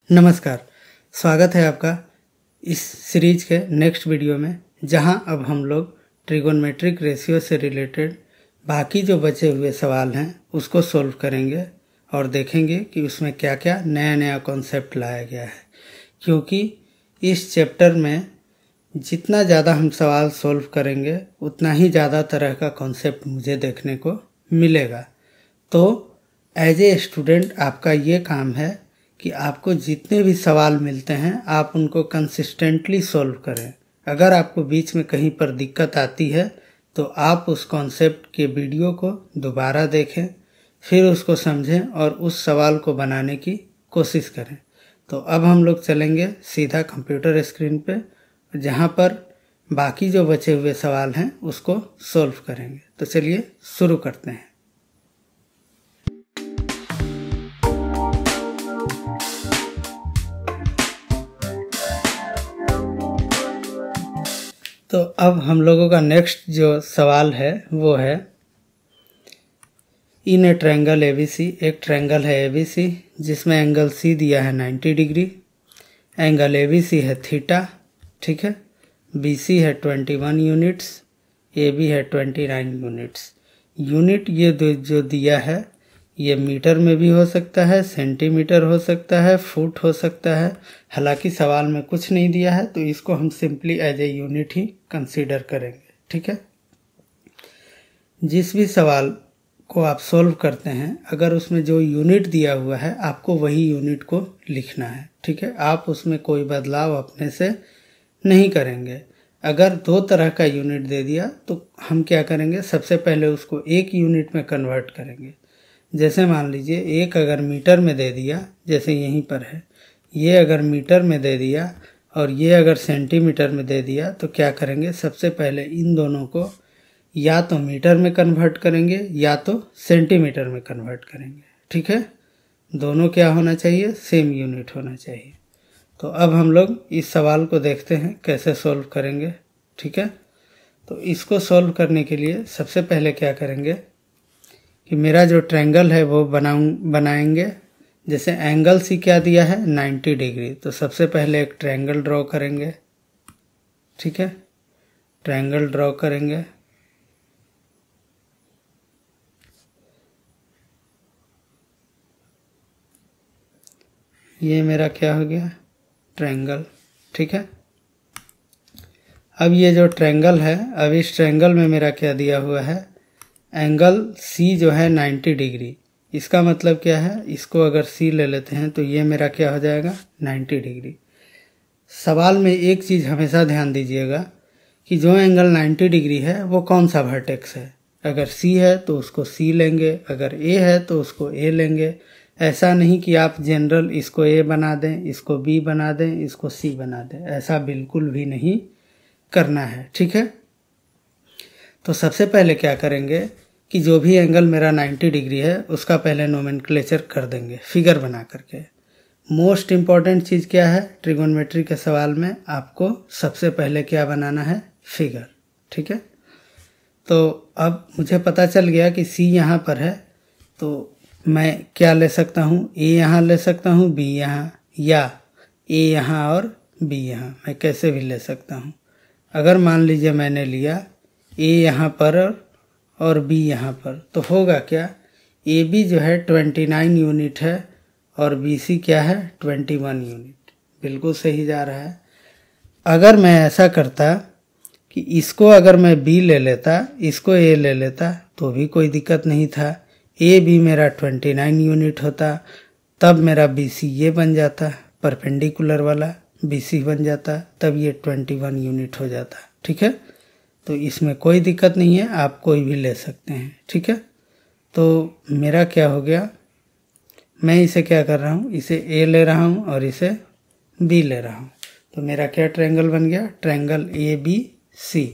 नमस्कार, स्वागत है आपका इस सीरीज के नेक्स्ट वीडियो में, जहां अब हम लोग ट्रिगोनमेट्रिक रेशियो से रिलेटेड बाकी जो बचे हुए सवाल हैं उसको सोल्व करेंगे और देखेंगे कि उसमें क्या क्या नया नया कॉन्सेप्ट लाया गया है। क्योंकि इस चैप्टर में जितना ज़्यादा हम सवाल सोल्व करेंगे उतना ही ज़्यादा तरह का कॉन्सेप्ट मुझे देखने को मिलेगा। तो एज ए स्टूडेंट आपका ये काम है कि आपको जितने भी सवाल मिलते हैं आप उनको कंसिस्टेंटली सॉल्व करें। अगर आपको बीच में कहीं पर दिक्कत आती है तो आप उस कॉन्सेप्ट के वीडियो को दोबारा देखें, फिर उसको समझें और उस सवाल को बनाने की कोशिश करें। तो अब हम लोग चलेंगे सीधा कंप्यूटर स्क्रीन पे, जहाँ पर बाकी जो बचे हुए सवाल हैं उसको सॉल्व करेंगे। तो चलिए शुरू करते हैं। तो अब हम लोगों का नेक्स्ट जो सवाल है वो है, इन ए ट्रायंगल एबीसी, एक ट्रायंगल है एबीसी जिसमें एंगल सी दिया है 90 डिग्री, एंगल एबीसी है थीटा, ठीक है। बीसी है 21 यूनिट्स, एबी है 29 यूनिट्स। यूनिट ये जो दिया है ये मीटर में भी हो सकता है, सेंटीमीटर हो सकता है, फुट हो सकता है। हालांकि सवाल में कुछ नहीं दिया है तो इसको हम सिंपली एज ए यूनिट ही कंसीडर करेंगे, ठीक है। जिस भी सवाल को आप सोल्व करते हैं अगर उसमें जो यूनिट दिया हुआ है आपको वही यूनिट को लिखना है, ठीक है। आप उसमें कोई बदलाव अपने से नहीं करेंगे। अगर दो तरह का यूनिट दे दिया तो हम क्या करेंगे, सबसे पहले उसको एक यूनिट में कन्वर्ट करेंगे। जैसे मान लीजिए एक अगर मीटर में दे दिया, जैसे यहीं पर है, ये अगर मीटर में दे दिया और ये अगर सेंटीमीटर में दे दिया तो क्या करेंगे, सबसे पहले इन दोनों को या तो मीटर में कन्वर्ट करेंगे या तो सेंटीमीटर में कन्वर्ट करेंगे, ठीक है। दोनों क्या होना चाहिए, सेम यूनिट होना चाहिए। तो अब हम लोग इस सवाल को देखते हैं कैसे सोल्व करेंगे, ठीक है। तो इसको सोल्व करने के लिए सबसे पहले क्या करेंगे कि मेरा जो ट्रायंगल है वो बनाएंगे। जैसे एंगल सी क्या दिया है 90 डिग्री, तो सबसे पहले एक ट्रायंगल ड्रॉ करेंगे, ठीक है। ट्रायंगल ड्रॉ करेंगे, ये मेरा क्या हो गया, ट्रायंगल, ठीक है। अब ये जो ट्रायंगल है, अब इस ट्रायंगल में मेरा क्या दिया हुआ है, एंगल सी जो है 90 डिग्री। इसका मतलब क्या है, इसको अगर सी ले लेते हैं तो ये मेरा क्या हो जाएगा 90 डिग्री। सवाल में एक चीज़ हमेशा ध्यान दीजिएगा कि जो एंगल 90 डिग्री है वो कौन सा वर्टेक्स है। अगर सी है तो उसको सी लेंगे, अगर ए है तो उसको ए लेंगे। ऐसा नहीं कि आप जनरल इसको ए बना दें, इसको बी बना दें, इसको सी बना दें, ऐसा बिल्कुल भी नहीं करना है, ठीक है। तो सबसे पहले क्या करेंगे कि जो भी एंगल मेरा 90 डिग्री है उसका पहले नोमेनक्लेचर कर देंगे फिगर बना करके। मोस्ट इम्पॉर्टेंट चीज़ क्या है ट्रिगोनमेट्री के सवाल में, आपको सबसे पहले क्या बनाना है, फिगर, ठीक है। तो अब मुझे पता चल गया कि सी यहाँ पर है तो मैं क्या ले सकता हूँ, ए यहाँ ले सकता हूँ, बी यहाँ, या ए यहाँ और बी यहाँ, मैं कैसे भी ले सकता हूँ। अगर मान लीजिए मैंने लिया ए यहाँ पर और बी यहाँ पर, तो होगा क्या, ए बी जो है 29 यूनिट है और बी सी क्या है 21 यूनिट, बिल्कुल सही जा रहा है। अगर मैं ऐसा करता कि इसको अगर मैं बी ले लेता, इसको ए ले लेता तो भी कोई दिक्कत नहीं था। ए बी मेरा 29 यूनिट होता, तब मेरा बी सी ये बन जाता, परपेंडिकुलर वाला बी सी बन जाता, तब ये 21 यूनिट हो जाता, ठीक है। तो इसमें कोई दिक्कत नहीं है, आप कोई भी ले सकते हैं, ठीक है। तो मेरा क्या हो गया, मैं इसे क्या कर रहा हूँ, इसे ए ले रहा हूँ और इसे बी ले रहा हूँ। तो मेरा क्या ट्रायंगल बन गया, ट्रायंगल ए बी सी।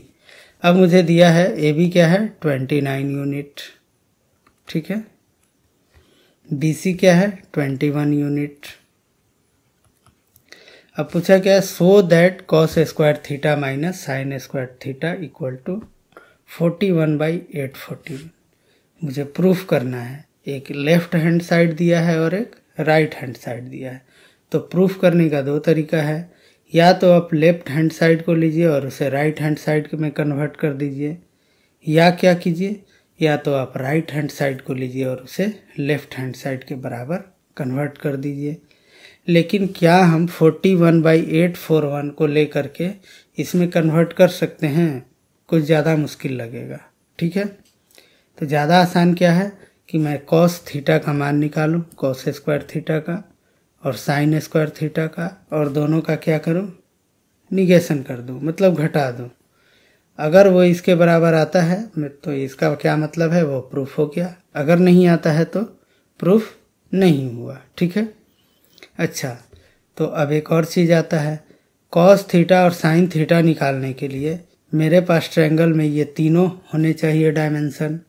अब मुझे दिया है ए बी क्या है 29 यूनिट, ठीक है। बी सी क्या है 21 यूनिट। अब पूछा क्या है, so that cos square theta minus sine square theta equal to 41/841। मुझे प्रूफ करना है, एक लेफ्ट हैंड साइड दिया है और एक राइट हैंड साइड दिया है। तो प्रूफ करने का दो तरीका है, या तो आप लेफ्ट हैंड साइड को लीजिए और उसे राइट हैंड साइड में कन्वर्ट कर दीजिए, या क्या कीजिए, या तो आप राइट हैंड साइड को लीजिए और उसे लेफ्ट हैंड साइड के बराबर कन्वर्ट कर दीजिए। लेकिन क्या हम 41/841 को लेकर के इसमें कन्वर्ट कर सकते हैं? कुछ ज़्यादा मुश्किल लगेगा, ठीक है। तो ज़्यादा आसान क्या है कि मैं कॉस थीटा का मान निकालूं, कॉस स्क्वायर थीटा का और साइन स्क्वायर थीटा का, और दोनों का क्या करूं, निगेशन कर दूं, मतलब घटा दूं। अगर वो इसके बराबर आता है तो इसका क्या मतलब है, वो प्रूफ हो गया। अगर नहीं आता है तो प्रूफ नहीं हुआ, ठीक है। अच्छा, तो अब एक और चीज़ आता है, कॉस थीटा और साइन थीटा निकालने के लिए मेरे पास ट्रायंगल में ये तीनों होने चाहिए डायमेंशन।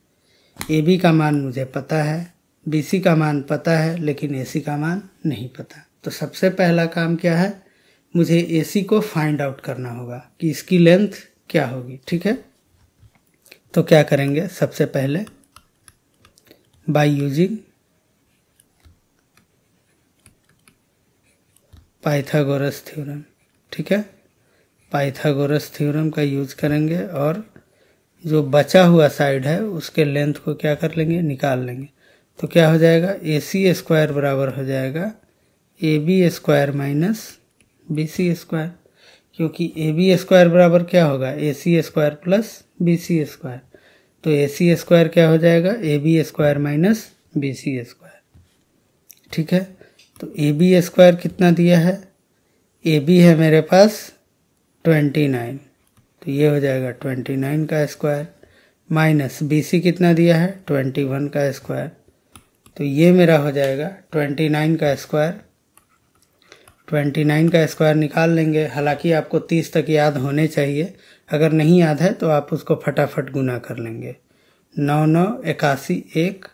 ए बी का मान मुझे पता है, बी सी का मान पता है, लेकिन ए सी का मान नहीं पता। तो सबसे पहला काम क्या है, मुझे ए सी को फाइंड आउट करना होगा कि इसकी लेंथ क्या होगी, ठीक है। तो क्या करेंगे, सबसे पहले बाय यूजिंग पाइथागोरस थ्योरम, ठीक है, पाइथागोरस थ्योरम का यूज करेंगे और जो बचा हुआ साइड है उसके लेंथ को क्या कर लेंगे, निकाल लेंगे। तो क्या हो जाएगा, ए सी स्क्वायर बराबर हो जाएगा A B square minus B C square, क्योंकि ए बी स्क्वायर बराबर क्या होगा, A C square plus B C square. तो ए सी स्क्वायर क्या हो जाएगा, A B square minus B C square, ठीक है। तो ए बी स्क्वायर कितना दिया है, ए बी है मेरे पास 29, तो ये हो जाएगा 29 का स्क्वायर, माइनस बी सी कितना दिया है 21 का स्क्वायर, तो ये मेरा हो जाएगा 29 का स्क्वायर। 29 का स्क्वायर निकाल लेंगे, हालांकि आपको 30 तक याद होने चाहिए, अगर नहीं याद है तो आप उसको फटाफट गुना कर लेंगे। 9 9 81 1,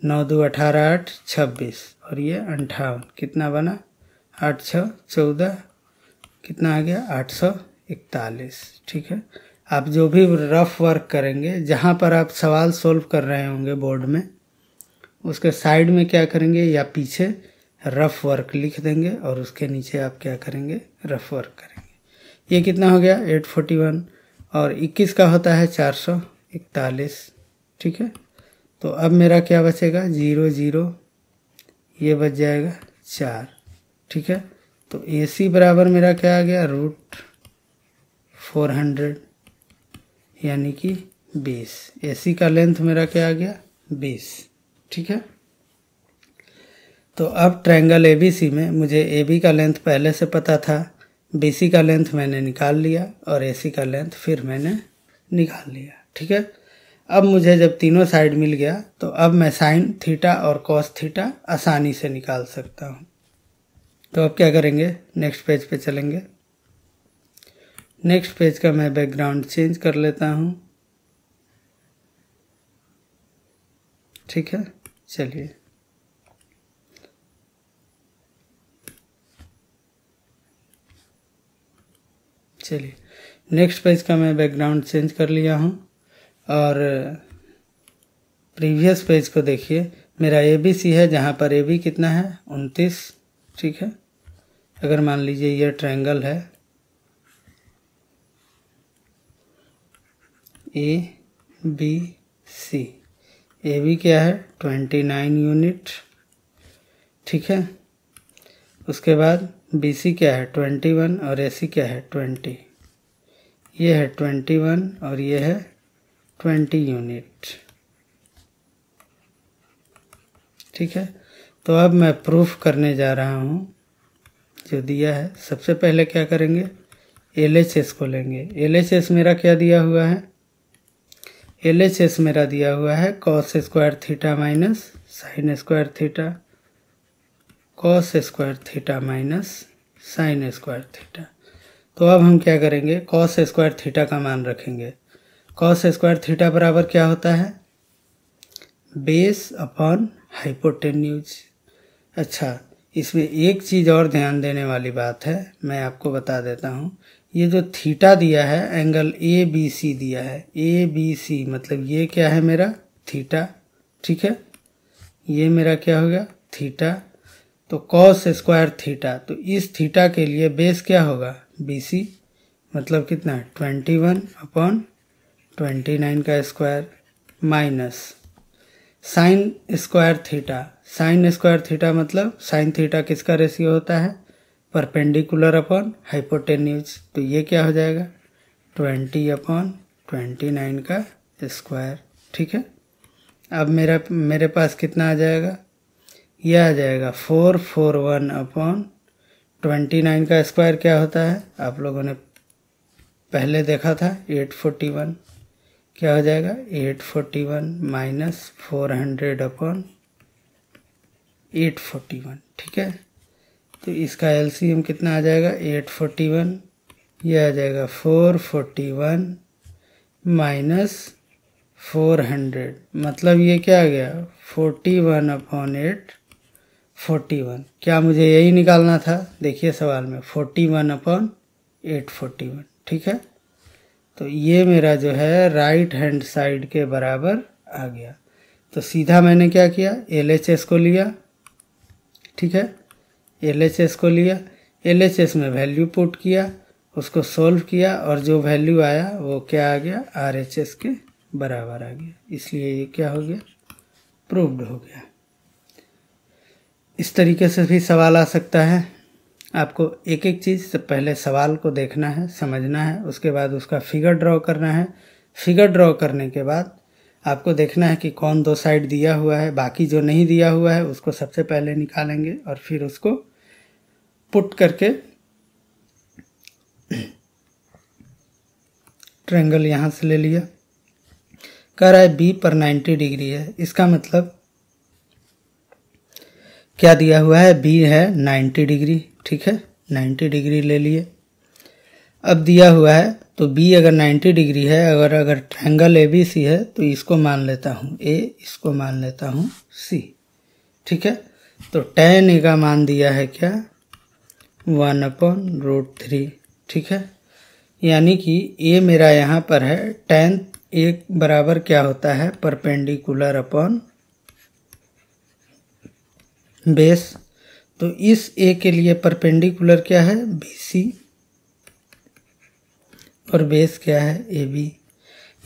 9 2 18 8 26 और ये 58, कितना बना 8 6 14, कितना आ गया 841, ठीक है। आप जो भी रफ वर्क करेंगे, जहाँ पर आप सवाल सोल्व कर रहे होंगे बोर्ड में, उसके साइड में क्या करेंगे या पीछे रफ वर्क लिख देंगे और उसके नीचे आप क्या करेंगे, रफ वर्क करेंगे। ये कितना हो गया 841 और 21 का होता है 441, ठीक है। तो अब मेरा क्या बचेगा 0 0, ये बच जाएगा 4, ठीक है। तो ए सी बराबर मेरा क्या आ गया √400 यानी कि 20। ए सी का लेंथ मेरा क्या आ गया 20, ठीक है। तो अब ट्रायंगल ए बी सी में मुझे ए बी का लेंथ पहले से पता था, बी सी का लेंथ मैंने निकाल लिया और ए सी का लेंथ फिर मैंने निकाल लिया, ठीक है। अब मुझे जब तीनों साइड मिल गया तो अब मैं साइन थीटा और कॉस थीटा आसानी से निकाल सकता हूँ। तो अब क्या करेंगे, नेक्स्ट पेज पे चलेंगे। नेक्स्ट पेज का मैं बैकग्राउंड चेंज कर लेता हूँ, ठीक है। चलिए, नेक्स्ट पेज का मैं बैकग्राउंड चेंज कर लिया हूँ और प्रीवियस पेज को देखिए, मेरा ए बी सी है जहाँ पर ए बी कितना है 29, ठीक है। अगर मान लीजिए ये ट्रायंगल है A B C, A B क्या है 29 यूनिट, ठीक है। उसके बाद बी सी क्या है 21 और ए सी क्या है 20, ये है 21 और ये है 20 यूनिट, ठीक है। तो अब मैं प्रूफ करने जा रहा हूँ जो दिया है। सबसे पहले क्या करेंगे, LHS को लेंगे। LHS मेरा क्या दिया हुआ है, LHS मेरा दिया हुआ है cos square theta minus sine square theta, cos square theta minus sine square theta. तो अब हम क्या करेंगे, कॉस स्क्वायर थीटा का मान रखेंगे। कॉस स्क्वायर थीटा बराबर क्या होता है, बेस अपॉन हाइपोटेन्यूज। अच्छा, इसमें एक चीज़ और ध्यान देने वाली बात है, मैं आपको बता देता हूँ। ये जो थीटा दिया है, एंगल ए बी सी दिया है, ए बी सी मतलब ये क्या है मेरा थीटा, ठीक है। ये मेरा क्या हो गया थीटा, तो कॉस स्क्वायर थीटा, तो इस थीटा के लिए बेस क्या होगा BC, मतलब कितना 21/29 का square minus sine square theta. Sign square theta मतलब साइन थीटा किसका रेशियो होता है परपेंडिकुलर अपॉन हाइपोटेन्यूज, तो ये क्या हो जाएगा 20/29 का स्क्वायर। ठीक है, अब मेरे पास कितना आ जाएगा, यह आ जाएगा 441/29 का स्क्वायर क्या होता है, आप लोगों ने पहले देखा था 841, क्या हो जाएगा 841 माइनस 400/841। ठीक है, तो इसका LCM कितना आ जाएगा 841, यह आ जाएगा 441 माइनस 400, मतलब ये क्या आ गया 41/841। क्या मुझे यही निकालना था, देखिए सवाल में 41/841। ठीक है, तो ये मेरा जो है राइट हैंड साइड के बराबर आ गया। तो सीधा मैंने क्या किया LHS को लिया। ठीक है, LHS को लिया, LHS में वैल्यू पुट किया, उसको सोल्व किया और जो वैल्यू आया वो क्या आ गया RHS के बराबर आ गया, इसलिए ये क्या हो गया प्रूव्ड हो गया। इस तरीके से भी सवाल आ सकता है। आपको एक एक चीज़ से पहले सवाल को देखना है, समझना है, उसके बाद उसका फिगर ड्रॉ करना है। फिगर ड्रॉ करने के बाद आपको देखना है कि कौन दो साइड दिया हुआ है, बाकी जो नहीं दिया हुआ है उसको सबसे पहले निकालेंगे और फिर उसको पुट करके ट्रायंगल यहाँ से ले लिया। कह रहा है B पर 90 डिग्री है, इसका मतलब क्या दिया हुआ है B है 90 डिग्री। ठीक है, 90 डिग्री ले लिए। अब दिया हुआ है तो B अगर 90 डिग्री है, अगर ट्रायंगल ABC है तो इसको मान लेता हूँ A, इसको मान लेता हूँ C। ठीक है, तो tan A का मान दिया है क्या 1/√3। ठीक है, यानी कि A मेरा यहाँ पर है tan A बराबर क्या होता है परपेंडिकुलर अपॉन बेस। तो इस A के लिए परपेंडिकुलर क्या है BC और बेस क्या है AB,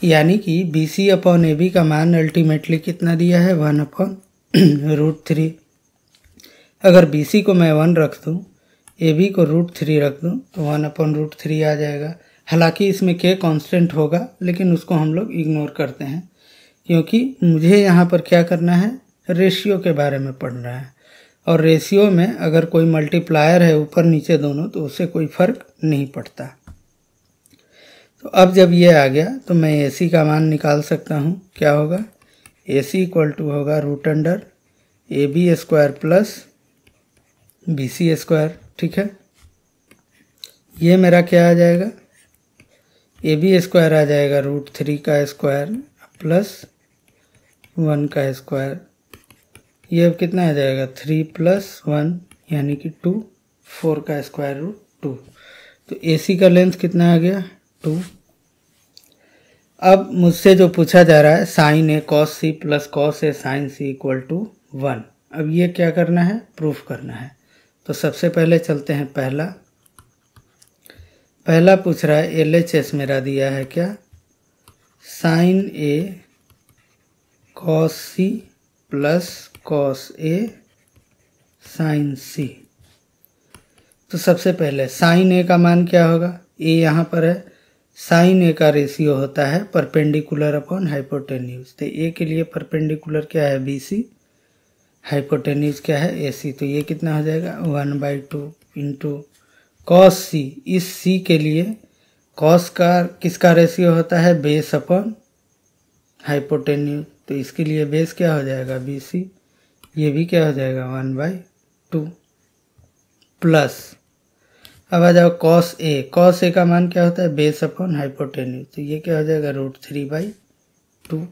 यानी कि BC अपॉन AB का मान अल्टीमेटली कितना दिया है 1/√3। अगर BC को मैं 1 रख दूँ, AB को √3 रख दूँ तो 1/√3 आ जाएगा। हालांकि इसमें K कांस्टेंट होगा, लेकिन उसको हम लोग इग्नोर करते हैं क्योंकि मुझे यहाँ पर क्या करना है रेशियो के बारे में पढ़ना है, और रेशियो में अगर कोई मल्टीप्लायर है ऊपर नीचे दोनों तो उससे कोई फर्क नहीं पड़ता। तो अब जब ये आ गया तो मैं AC का मान निकाल सकता हूँ, क्या होगा AC इक्वल टू होगा √AB² प्लस BC²। ठीक है, ये मेरा क्या आ जाएगा AB² आ जाएगा √3 का स्क्वायर प्लस 1 का स्क्वायर, ये अब कितना आ जाएगा 3 + 1 यानी कि 2, 4 का √2। तो AC का लेंथ कितना आ गया 2। अब मुझसे जो पूछा जा रहा है sin A cos C plus cos A sin C equal to 1, अब ये क्या करना है प्रूफ करना है। तो सबसे पहले चलते हैं पहला पूछ रहा है LHS मेरा दिया है क्या sin A cos C plus cos A sin C। तो सबसे पहले sin A का मान क्या होगा, A यहाँ पर है, sin A का रेशियो होता है परपेंडिकुलर अपॉन हाइपोटेन्यूज। तो A के लिए परपेंडिकुलर क्या है BC, हाइपोटेन्यूज क्या है AC। तो ये कितना हो जाएगा 1/2 इंटू cos C। इस C के लिए cos का किसका रेशियो होता है बेस अपॉन हाइपोटेन्यूज, तो इसके लिए बेस क्या हो जाएगा BC, ये भी क्या हो जाएगा 1/2 प्लस, अब आ जाओ cos A का मान क्या होता है बेस अपॉन हाइपोटेन्यूज, तो ये क्या हो जाएगा √3/2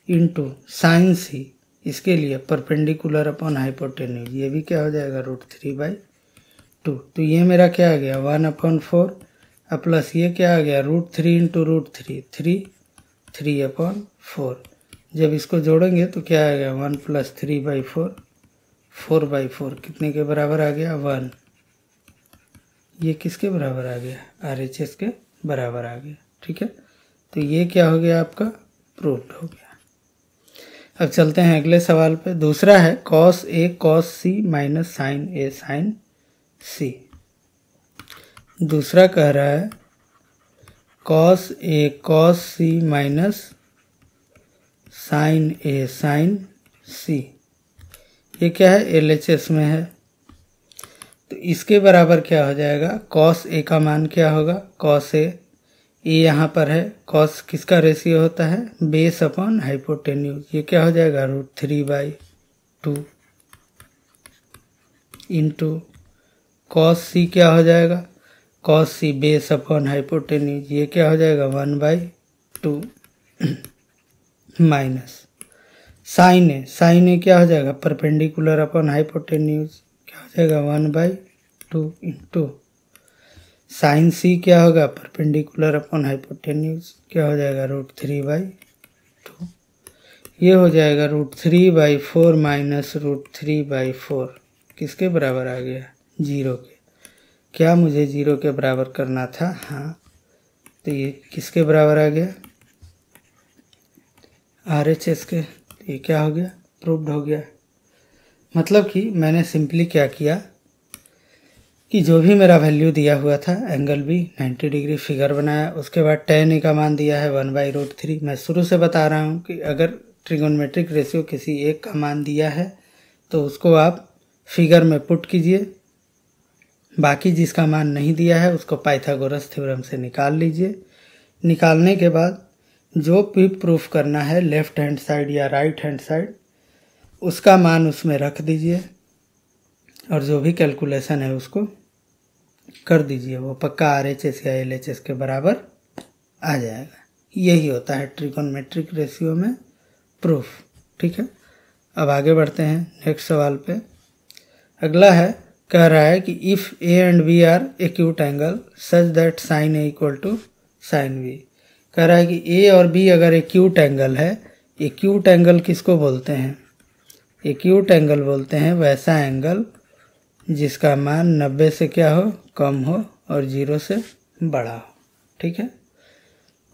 इंटू sin C, इसके लिए परपेंडिकुलर अपॉन हाइपोटेन्यूज, ये भी क्या हो जाएगा √3/2। तो ये मेरा क्या आ गया 1/4 अब प्लस ये क्या आ गया √3 इंटू √3 3/4। जब इसको जोड़ेंगे तो क्या आएगा 1 + 3/4 4/4 कितने के बराबर आ गया 1। ये किसके बराबर आ गया RHS के बराबर आ गया। ठीक है, तो ये क्या हो गया आपका प्रूव्ड हो गया। अब चलते हैं अगले सवाल पे। दूसरा है cos A cos C minus sin A sin C। दूसरा कह रहा है cos A cos C minus sin A sin C। ये क्या है LHS में है, तो इसके बराबर क्या हो जाएगा cos A का मान क्या होगा cos A यहाँ पर है, cos किसका रेशियो होता है बेस अपॉन हाइपोटेन्यूज। ये क्या हो जाएगा √3/2 इंटू cos C क्या हो जाएगा cos C base upon hypotenuse. ये क्या हो जाएगा 1/2 माइनस sin A क्या हो जाएगा परपेंडिकुलर अपॉन हाइपोटेन्यूज। क्या हो जाएगा 1/2 इंटू sin C क्या होगा परपेंडिकुलर अपॉन हाइपोटेन्यूज। क्या हो जाएगा √3/2। ये हो जाएगा √3/4 माइनस √3/4 किसके बराबर आ गया 0 के। क्या मुझे 0 के बराबर करना था, हाँ, तो ये किसके बराबर आ गया RHS के। तो ये क्या हो गया प्रूव्ड हो गया। मतलब कि मैंने सिंपली क्या किया कि जो भी मेरा वैल्यू दिया हुआ था एंगल भी 90 डिग्री फिगर बनाया, उसके बाद tan A का मान दिया है 1/√3। मैं शुरू से बता रहा हूँ कि अगर ट्रिगोनोमेट्रिक रेशियो किसी एक का मान दिया है तो उसको आप फिगर में पुट कीजिए, बाकी जिसका मान नहीं दिया है उसको पाइथागोरस थ्योरम से निकाल लीजिए। निकालने के बाद जो भी प्रूफ करना है लेफ्ट हैंड साइड या राइट हैंड साइड उसका मान उसमें रख दीजिए और जो भी कैलकुलेशन है उसको कर दीजिए, वो पक्का RHS या LHS के बराबर आ जाएगा। यही होता है ट्रिगोनोमेट्रिक रेशियो में प्रूफ। ठीक है, अब आगे बढ़ते हैं नेक्स्ट सवाल पे। अगला है कह रहा है कि if A and B are acute angle such that sin A equal to sin B। कह रहा है कि A और B अगर एक्यूट एंगल है, एक्यूट एंगल किसको बोलते हैं एक्यूट एंगल बोलते हैं वैसा एंगल जिसका मान 90 से क्या हो कम हो और 0 से बड़ा हो। ठीक है,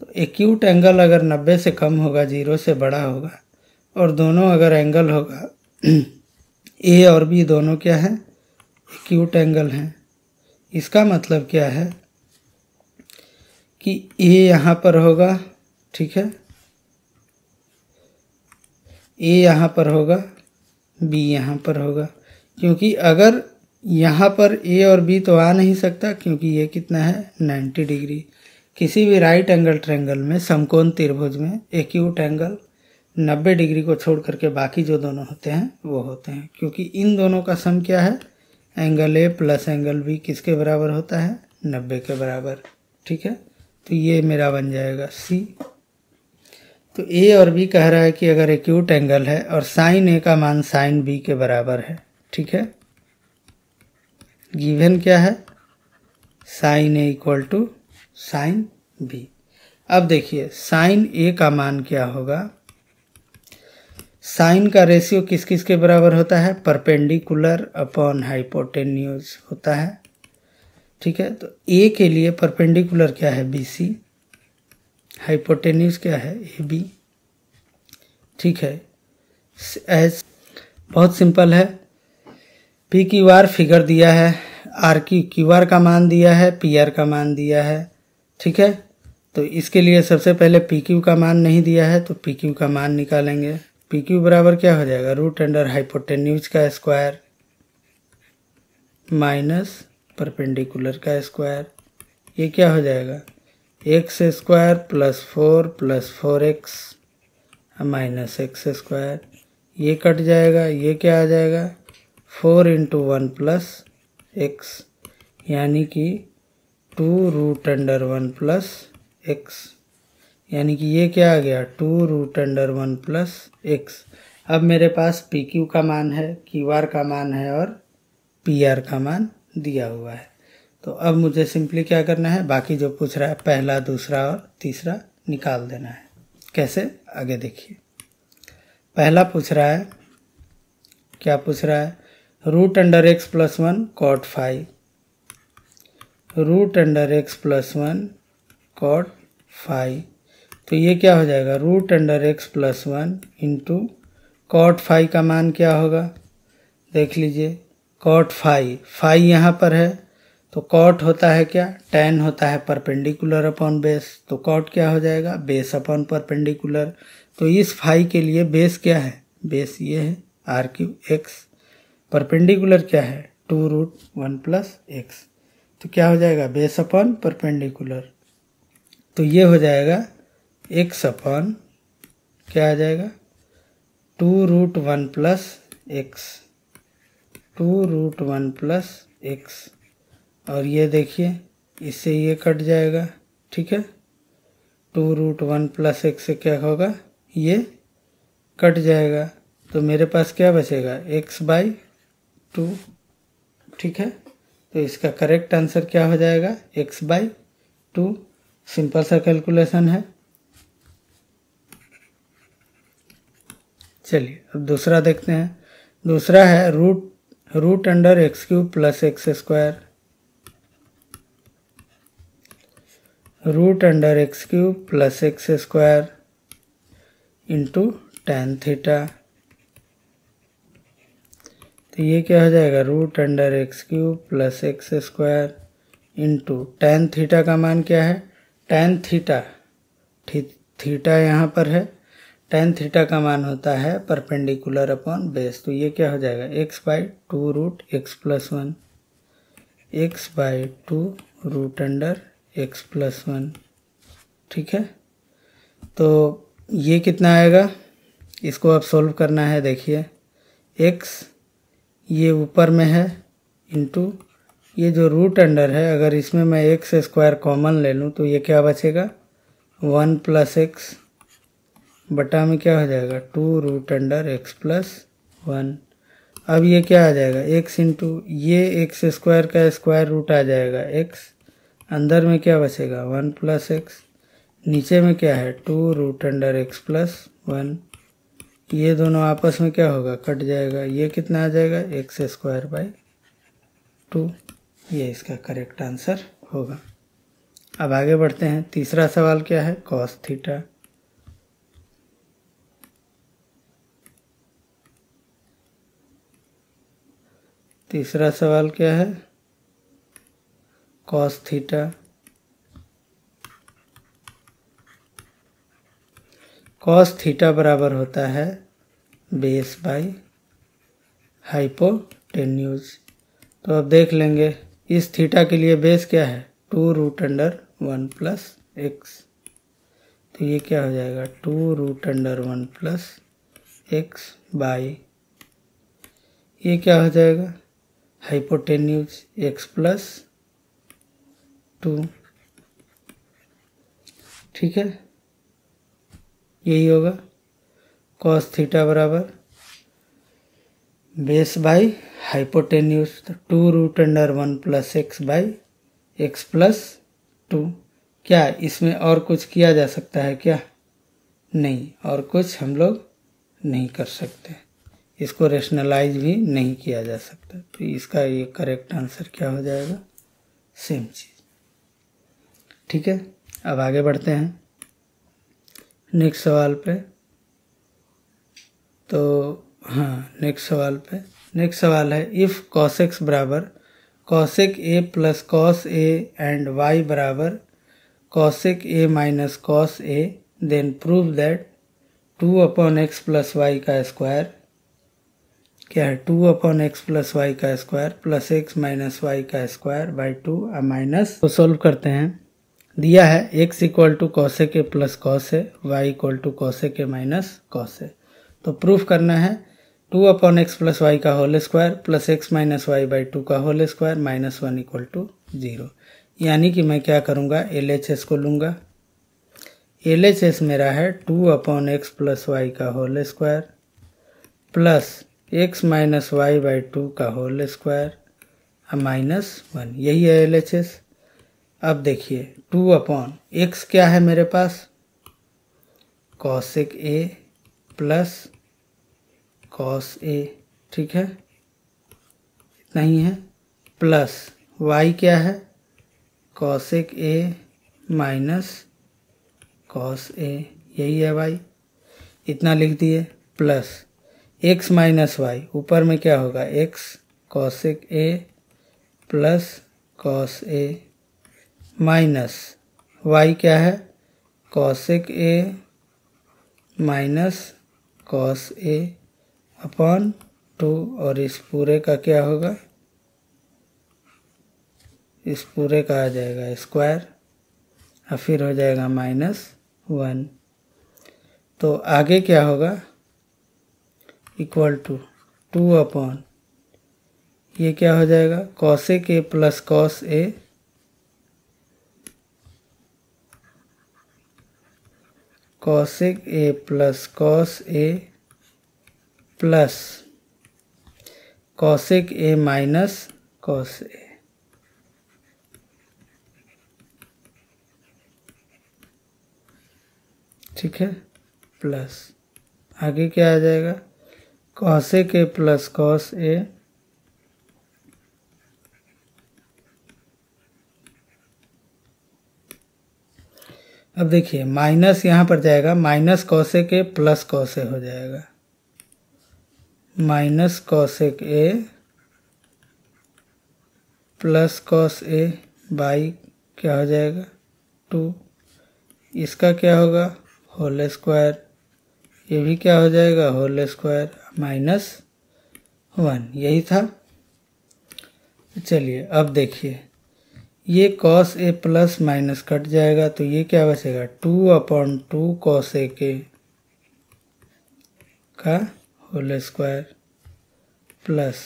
तो एक्यूट एंगल अगर 90 से कम होगा 0 से बड़ा होगा और दोनों अगर एंगल होगा A और B दोनों क्या है एक्यूट एंगल हैं। इसका मतलब क्या है कि A यहाँ पर होगा, ठीक है, A यहाँ पर होगा B यहाँ पर होगा, क्योंकि अगर यहाँ पर A और B तो आ नहीं सकता क्योंकि ये कितना है 90 डिग्री। किसी भी राइट एंगल ट्रायंगल में समकोण त्रिभुज में एक्यूट एंगल 90 डिग्री को छोड़ करके बाकी जो दोनों होते हैं वो होते हैं, क्योंकि इन दोनों का सम क्या है angle A plus angle B किसके बराबर होता है 90 के बराबर। ठीक है, तो ये मेरा बन जाएगा C। तो A और B कह रहा है कि अगर एक्यूट एंगल है और sin A का मान sin B के बराबर है। ठीक है, गिवन क्या है sin A equal to sin B। अब देखिए sin A का मान क्या होगा, साइन का रेशियो किस किस के बराबर होता है परपेंडिकुलर अपॉन हाइपोटेन्यूज होता है। ठीक है, तो A के लिए परपेंडिकुलर क्या है BC, हाइपोटेन्यूज क्या है AB। ठीक है, एज बहुत सिंपल है, PQR फिगर दिया है, RQR का मान दिया है, PR का मान दिया है। ठीक है, तो इसके लिए सबसे पहले PQ का मान नहीं दिया है तो PQ का मान निकालेंगे। PQ बराबर क्या हो जाएगा √अंडर हाइपोटेन्यूज का स्क्वायर माइनस परपेंडिकुलर का स्क्वायर। ये क्या हो जाएगा x square plus 4 plus 4x minus x square. ये कट जाएगा, ये क्या आ जाएगा 4 इंटू 1 प्लस x, यानी कि 2√1 प्लस x, यानी कि ये क्या आ गया 2√1 प्लस x। अब मेरे पास PQ का मान है, QR का मान है और PR का मान दिया हुआ है। तो अब मुझे सिंपली क्या करना है, बाकी जो पूछ रहा है पहला दूसरा और तीसरा निकाल देना है। कैसे, आगे देखिए। पहला पूछ रहा है, क्या पूछ रहा है root under x plus one cot phi, root under x plus one cot phi. तो ये क्या हो जाएगा, root under x plus one into cot phi का मान क्या होगा, देख लीजिए। कॉट फाई, फाई यहाँ पर है तो कॉट होता है क्या, tan होता है परपेंडिकुलर अपॉन बेस, तो कॉट क्या हो जाएगा, बेस अपॉन परपेंडिकुलर। तो इस फाई के लिए बेस क्या है, बेस ये है आर क्यूब एक्स, परपेंडिकुलर क्या है 2 रूट 1 प्लस एक्स। तो क्या हो जाएगा, बेस अपॉन परपेंडिकुलर। तो ये हो जाएगा एक्स अपॉन क्या आ जाएगा 2 root 1 plus x, 2 root 1 plus x. और ये देखिए इससे ये कट जाएगा, ठीक है। 2 रूट 1 प्लस एक्स से क्या होगा, ये कट जाएगा। तो मेरे पास क्या बचेगा, एक्स बाई 2, ठीक है। तो इसका करेक्ट आंसर क्या हो जाएगा, एक्स बाई 2। सिंपल सा कैलकुलेशन है। चलिए अब दूसरा देखते हैं। दूसरा है root under x cube plus x square, root under x cube plus x square into tan theta. तो ये क्या हो जाएगा, root under x cube plus x square into tan theta का मान क्या है, tan थीटा, थीटा यहाँ पर है, tan थीटा का मान होता है परपेंडिकुलर अपॉन बेस। तो ये क्या हो जाएगा, x by 2 root x plus 1, x by 2 root under x plus 1, ठीक है। तो ये कितना आएगा, इसको अब सोल्व करना है। देखिए x ये ऊपर में है इंटू ये जो रूट अंडर है, अगर इसमें मैं एक्स स्क्वायर कॉमन ले लूँ तो ये क्या बचेगा 1 प्लस एक्स बटा में क्या हो जाएगा 2 रूट अंडर एक्स प्लस 1। अब ये क्या आ जाएगा, x इंटू ये एक्स स्क्वायर का स्क्वायर रूट आ जाएगा x, अंदर में क्या बचेगा 1 प्लस एक्स, नीचे में क्या है 2 रूट अंडर एक्स प्लस 1। ये दोनों आपस में क्या होगा, कट जाएगा। ये कितना आ जाएगा, एक्स स्क्वायर बाई 2। ये इसका करेक्ट आंसर होगा। अब आगे बढ़ते हैं। तीसरा सवाल क्या है, कॉस थीटा। तीसरा सवाल क्या है, कॉस थीटा। कॉस थीटा बराबर होता है बेस बाई हाइपोटेन्यूज। तो अब देख लेंगे इस थीटा के लिए बेस क्या है 2 रूट अंडर 1 प्लस एक्स। तो ये क्या हो जाएगा 2 root under 1 plus x by ये क्या हो जाएगा हाइपोटेन्यूज एक्स प्लस 2, ठीक है। यही होगा कॉस थीटा बराबर बेस बाई हाइपोटेन्यूज, तो 2 root under 1 plus x by x plus 2। क्या इसमें और कुछ किया जा सकता है क्या, नहीं, और कुछ हम लोग नहीं कर सकते, इसको रेशनलाइज भी नहीं किया जा सकता। तो इसका ये करेक्ट आंसर क्या हो जाएगा, सेम चीज़, ठीक है। अब आगे बढ़ते हैं नेक्स्ट सवाल पे। तो हाँ, नेक्स्ट सवाल है इफ़ कॉस एक्स बराबर cosec A plus cos A and Y बराबर cosec A minus cos A, then prove that 2 upon x plus Y का स्क्वायर क्या है 2 अपॉन एक्स प्लस वाई का square plus x minus Y का square by 2 minus. तो solve करते हैं। दिया है x equal to cosec A plus cos A, Y equal to cosec A minus cos A. तो प्रूफ करना है 2 अपॉन एक्स प्लस वाई का whole square plus x minus y by 2 का whole square minus 1 equal to 0। यानी कि मैं क्या करूँगा, LHS को लूँगा। LHS मेरा है 2 अपॉन एक्स प्लस वाई का whole square plus x minus y by 2 का होल स्क्वायर माइनस 1, यही है LHS। अब देखिए 2 अपॉन एक्स क्या है मेरे पास cosec A plus cos A, ठीक है। इतना ही है, प्लस y क्या है, कॉसेक ए माइनस कॉस ए, यही है y, इतना लिख दिए, प्लस x माइनस वाई, ऊपर में क्या होगा x cosec A plus cos A minus y क्या है, cosec A minus cos A upon 2, और इस पूरे का क्या होगा, इस पूरे का आ जाएगा स्क्वायर और फिर हो जाएगा -1। तो आगे क्या होगा, इक्वल टू 2 अपॉन ये क्या हो जाएगा, cosec A plus cos A cosec A plus cos A plus cosec A minus cos A. ठीक है, प्लस आगे क्या आ जाएगा, cosec A plus cos A अब देखिए माइनस यहाँ पर जाएगा, minus cosec A plus cos A हो जाएगा, minus cosec A plus cos A by क्या हो जाएगा 2, इसका क्या होगा होल स्क्वायर, ये भी क्या हो जाएगा होल स्क्वायर -1, यही था। चलिए अब देखिए ये कॉस ए प्लस माइनस कट जाएगा तो ये क्या बचेगा 2/2 कॉस ए के का होल स्क्वायर प्लस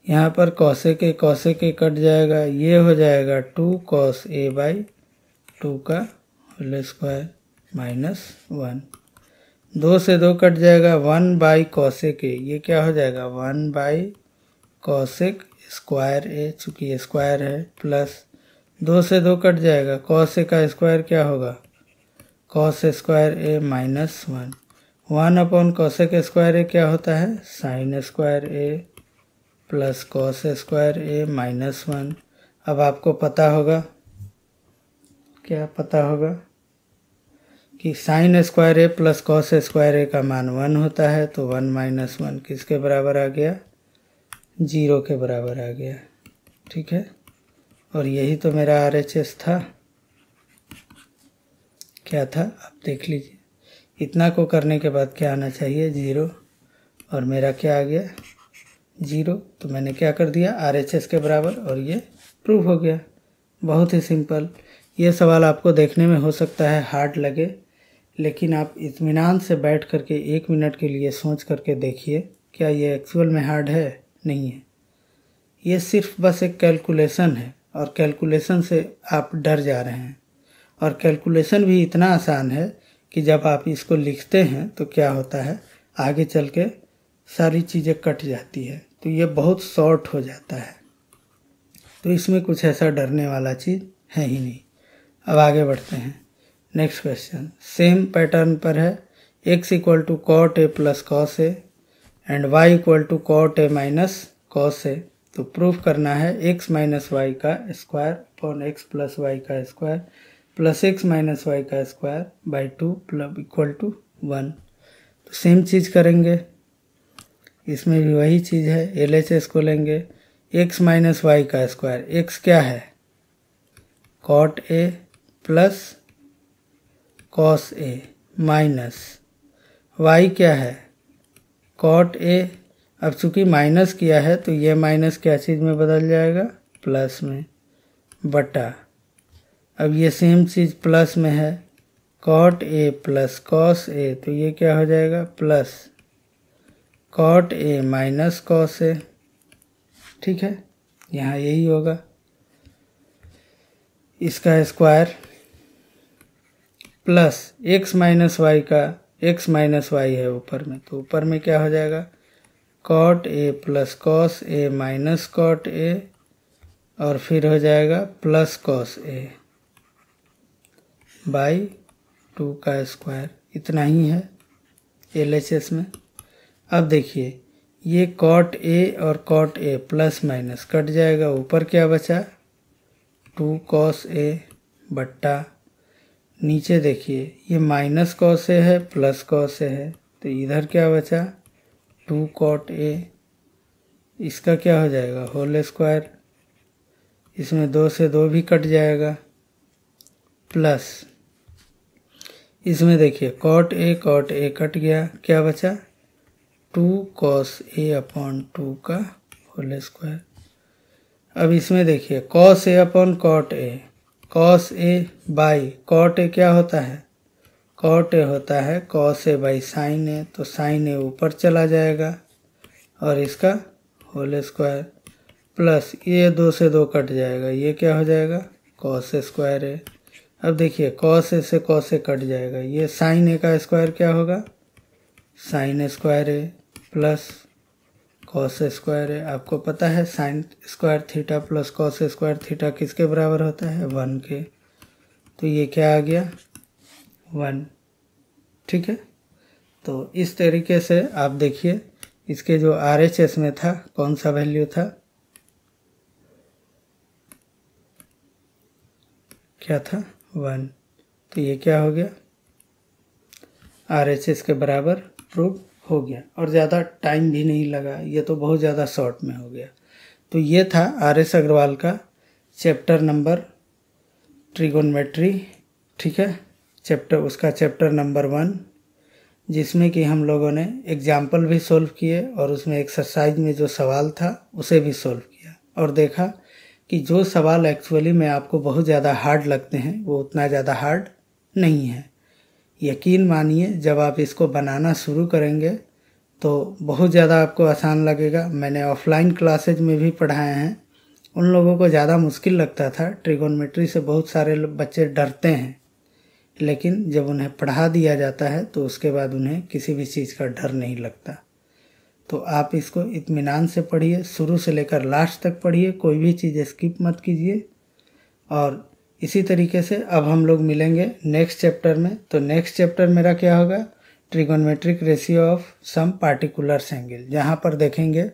यहाँ पर कॉस ए के कट जाएगा, ये हो जाएगा 2 कॉस ए बाई 2 का होल स्क्वायर -1, 2 से 2 कट जाएगा, 1 बाई कॉसेक ए, ये क्या हो जाएगा 1 बाई कॉसेक स्क्वायर ए, चूँकि ये स्क्वायर है, प्लस 2 से 2 कट जाएगा, कॉस ए का स्क्वायर क्या होगा कॉस स्क्वायर ए -1, 1 अपॉन कॉसेक स्क्वायर ए क्या होता है साइन स्क्वायर ए प्लस कॉस स्क्वायर ए -1। अब आपको पता होगा, क्या पता होगा कि साइन स्क्वायर ए प्लस कॉस स्क्वायर ए का मान 1 होता है, तो 1 - 1 किसके बराबर आ गया 0 के बराबर आ गया। ठीक है, और यही तो मेरा RHS था, क्या था आप देख लीजिए, इतना को करने के बाद क्या आना चाहिए 0, और मेरा क्या आ गया 0, तो मैंने क्या कर दिया RHS के बराबर, और ये प्रूफ हो गया। बहुत ही सिंपल। ये सवाल आपको देखने में हो सकता है हार्ड लगे, लेकिन आप इत्मीनान से बैठ करके 1 मिनट के लिए सोच करके देखिए, क्या ये एक्चुअल में हार्ड है, नहीं है। ये सिर्फ बस एक कैलकुलेशन है, और कैलकुलेशन से आप डर जा रहे हैं, और कैलकुलेशन भी इतना आसान है कि जब आप इसको लिखते हैं तो क्या होता है आगे चल के सारी चीज़ें कट जाती है, तो ये बहुत शॉर्ट हो जाता है। तो इसमें कुछ ऐसा डरने वाला चीज़ है ही नहीं। अब आगे बढ़ते हैं, नेक्स्ट क्वेश्चन सेम पैटर्न पर है। x = cot a plus cos A and y = cot a minus cos A. तो प्रूफ करना है x माइनस वाई का square upon x plus Y का square plus x minus Y का square by 2 = 1। तो same चीज़ करेंगे, इसमें भी वही चीज़ है, LHS को लेंगे, x माइनस वाई का स्क्वायर, x क्या है cot a plus cos A minus y क्या है cot a। अब चूंकि माइनस किया है तो ये माइनस क्या चीज़ में बदल जाएगा प्लस में, बटा अब ये सेम चीज़ प्लस में है cot a plus cos A, तो ये क्या हो जाएगा plus cot a minus cos A. ठीक है, यहाँ यही होगा, इसका square plus x minus Y का, x माइनस वाई है ऊपर में, तो ऊपर में क्या हो जाएगा cot a plus cos A minus cot a, और फिर हो जाएगा प्लस कॉस ए बाई 2 का स्क्वायर। इतना ही है LHS में। अब देखिए ये कॉट ए और कॉट ए प्लस माइनस कट जाएगा, ऊपर क्या बचा 2 कॉस ए बट्टा नीचे देखिए ये माइनस कॉस ए है प्लस कॉस ए है, तो इधर क्या बचा 2 कॉट ए, इसका क्या हो जाएगा होल स्क्वायर, इसमें 2 से 2 भी कट जाएगा, प्लस इसमें देखिए कॉट ए कट गया, क्या बचा 2 कॉस ए अपॉन 2 का होल स्क्वायर। अब इसमें देखिए cos A upon cot A by cot A क्या होता है, कॉट ए होता है cos A by sine A, तो साइन ए ऊपर चला जाएगा और इसका होल स्क्वायर, प्लस ये 2 से 2 कट जाएगा, ये क्या हो जाएगा कॉस स्क्वायर ए। अब देखिए कॉस ए से कॉस ए कट जाएगा, ये साइन ए का स्क्वायर क्या होगा साइन स्क्वायर ए प्लस कॉस स्क्वायर ए। आपको पता है sign square theta plus cos square theta किसके बराबर होता है 1 के, तो ये क्या आ गया 1। ठीक है, तो इस तरीके से आप देखिए इसके जो RHS में था कौन सा वैल्यू था, क्या था 1, तो ये क्या हो गया RHS के बराबर प्रूव हो गया और ज़्यादा टाइम भी नहीं लगा, ये तो बहुत ज़्यादा शॉर्ट में हो गया। तो ये था RS अग्रवाल का चैप्टर नंबर ट्रिगोनमेट्री। ठीक है, चैप्टर नंबर 1, जिसमें कि हम लोगों ने एग्जाम्पल भी सोल्व किए और उसमें एक्सरसाइज में जो सवाल था उसे भी सोल्व किया और देखा कि जो सवाल एक्चुअली में आपको बहुत ज़्यादा हार्ड लगते हैं वो उतना ज़्यादा हार्ड नहीं है। यकीन मानिए जब आप इसको बनाना शुरू करेंगे तो बहुत ज़्यादा आपको आसान लगेगा। मैंने ऑफलाइन क्लासेज में भी पढ़ाए हैं, उन लोगों को ज़्यादा मुश्किल लगता था, ट्रिगोनमेट्री से बहुत सारे बच्चे डरते हैं, लेकिन जब उन्हें पढ़ा दिया जाता है तो उसके बाद उन्हें किसी भी चीज़ का डर नहीं लगता। तो आप इसको इत्मीनान से पढ़िए, शुरू से लेकर लास्ट तक पढ़िए, कोई भी चीज़ स्किप मत कीजिए। और इसी तरीके से अब हम लोग मिलेंगे नेक्स्ट चैप्टर में। तो नेक्स्ट चैप्टर मेरा क्या होगा trigonometric ratio of some particular angle, जहाँ पर देखेंगे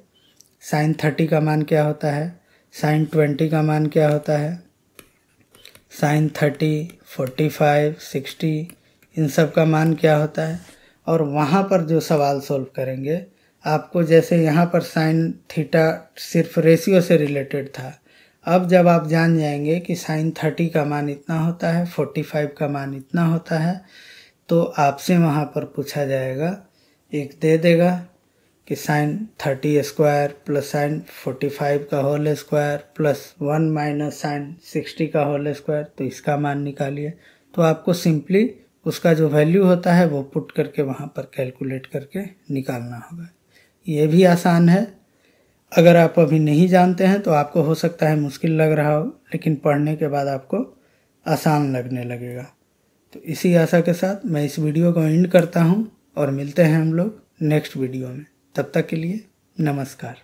साइन 30 का मान क्या होता है, साइन 20 का मान क्या होता है, साइन 30, 45, 60 इन सब का मान क्या होता है। और वहाँ पर जो सवाल सोल्व करेंगे आपको, जैसे यहाँ पर साइन थीटा सिर्फ रेशियो से रिलेटेड था, अब जब आप जान जाएंगे कि साइन 30 का मान इतना होता है, 45 का मान इतना होता है, तो आपसे वहाँ पर पूछा जाएगा, एक दे देगा कि साइन 30 स्क्वायर प्लस साइन 45 का whole square plus 1 minus sine 60 का होल स्क्वायर, तो इसका मान निकालिए। तो आपको सिंपली उसका जो वैल्यू होता है वो पुट करके वहाँ पर कैलकुलेट करके निकालना होगा। ये भी आसान है। अगर आप अभी नहीं जानते हैं तो आपको हो सकता है मुश्किल लग रहा हो, लेकिन पढ़ने के बाद आपको आसान लगने लगेगा। तो इसी आशा के साथ मैं इस वीडियो को एंड करता हूं और मिलते हैं हम लोग नेक्स्ट वीडियो में। तब तक के लिए नमस्कार।